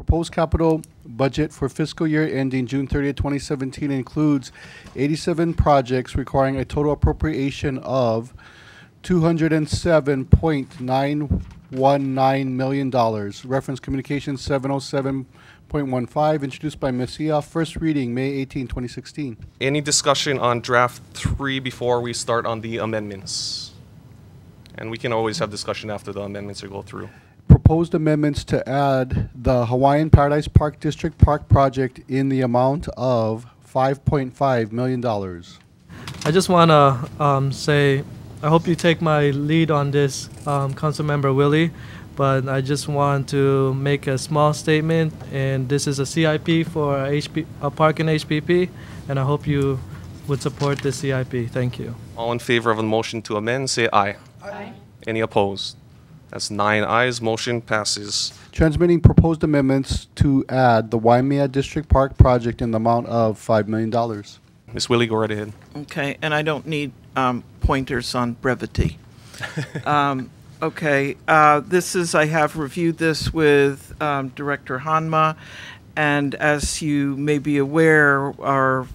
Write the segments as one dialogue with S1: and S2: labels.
S1: Proposed capital budget for fiscal year ending June 30th, 2017 includes 87 projects requiring a total appropriation of $207.919 million. Reference Communication 707.15, introduced by Ms. Sia. First reading, May 18, 2016.
S2: Any discussion on draft 3 before we start on the amendments? And we can always have discussion after the amendments go through.
S1: Proposed amendments to add the Hawaiian Paradise Park District Park project in the amount of $5.5 million.
S3: I just want to say, I hope you take my lead on this, Councilmember Willie, but I just want to make a small statement, and this is a CIP for a park in HPP, and I hope you would support this CIP. Thank you.
S2: All in favor of the motion to amend, say aye.
S4: Aye.
S2: Any opposed? That's 9 ayes. Motion passes.
S1: Transmitting proposed amendments to add the Waimea District Park project in the amount of $5 million.
S2: Ms. Willie, go right ahead.
S4: Okay, and I don't need pointers on brevity. Okay, I have reviewed this with Director Hanma, and as you may be aware, our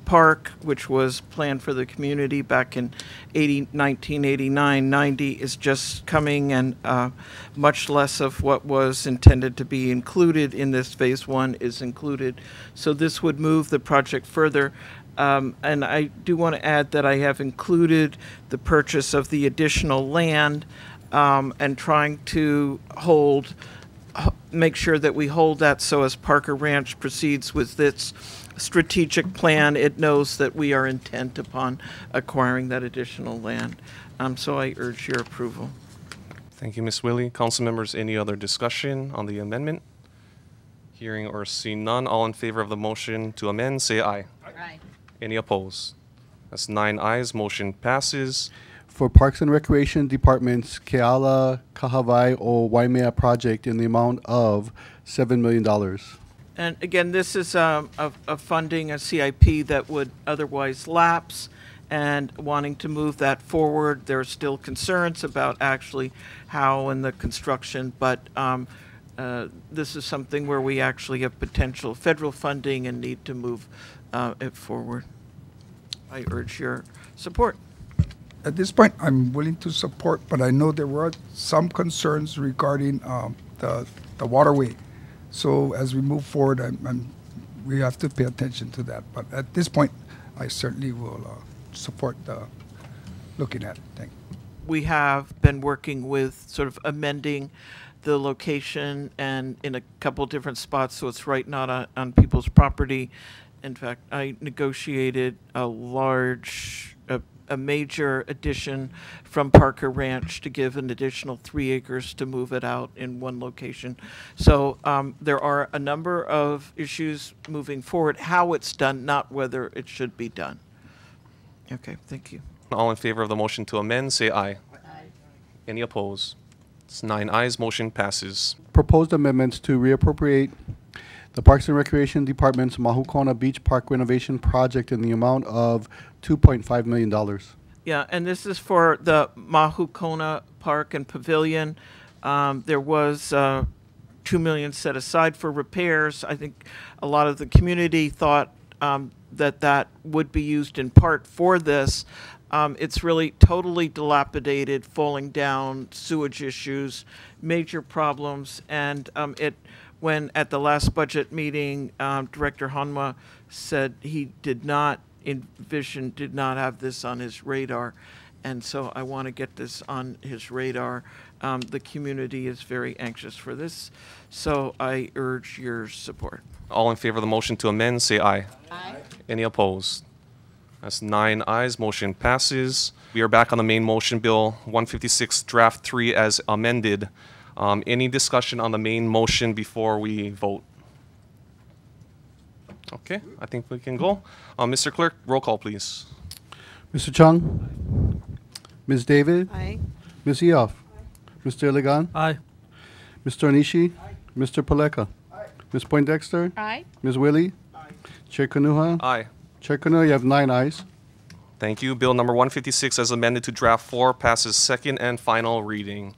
S4: park, which was planned for the community back in 1989-90, is just coming, and much less of what was intended to be included in this phase 1 is included. So this would move the project further. And I do want to add that I have included the purchase of the additional land and trying to make sure that we hold that so as Parker Ranch proceeds with its strategic plan, it knows that we are intent upon acquiring that additional land. So I urge your approval.
S2: Thank you, Ms. Willie. Council members, any other discussion on the amendment? Hearing or seeing none, all in favor of the motion to amend, say aye.
S5: Aye.
S2: Any opposed? That's 9 ayes. Motion passes.
S1: For Parks and Recreation Department's Keala Kahavai o Waimea project in the amount of $7 million.
S4: And again, this is a funding, a CIP that would otherwise lapse, and wanting to move that forward. There are still concerns about actually how and the construction, but this is something where we actually have potential federal funding and need to move it forward. I urge your support.
S6: At this point, I'm willing to support, but I know there were some concerns regarding the waterway. So as we move forward, we have to pay attention to that. But at this point, I certainly will support looking at it. Thank you.
S4: We have been working with sort of amending the location and in a couple different spots, so it's right not on people's property. In fact, I negotiated a major addition from Parker Ranch to give an additional 3 acres to move it out in one location. So there are a number of issues moving forward, how it's done, not whether it should be done. Okay, thank you.
S2: All in favor of the motion to amend, say aye.
S5: Aye.
S2: Any opposed? It's 9 ayes. Motion passes.
S1: Proposed amendments to reappropriate the Parks and Recreation Department's Mahukona Beach Park renovation project in the amount of $2.5 million.
S4: Yeah, and this is for the Mahukona Park and Pavilion. There was $2 million set aside for repairs. I think a lot of the community thought that would be used in part for this. It's really totally dilapidated, falling down, sewage issues, major problems, and when at the last budget meeting, Director Hanma said he did not have this on his radar, and so I want to get this on his radar. The community is very anxious for this, so I urge your support.
S2: All in favor of the motion to amend, say aye.
S5: Aye.
S2: Any opposed? That's 9 ayes. Motion passes. We are back on the main motion, Bill 156, Draft 3 as amended. Any discussion on the main motion before we vote? Okay, I think we can go. Mr. Clerk, roll call, please.
S1: Mr. Chung? Ms. David?
S5: Aye.
S1: Ms. Eoff? Mr. Iligan?
S3: Aye.
S1: Mr. Onishi? Mr. Paleka? Ms. Poindexter?
S5: Aye.
S1: Ms. Willie? Chair Kanuha?
S2: Aye.
S1: Chair Kanuha, you have 9 ayes.
S2: Thank you. Bill number 156 as amended to Draft 4 passes second and final reading.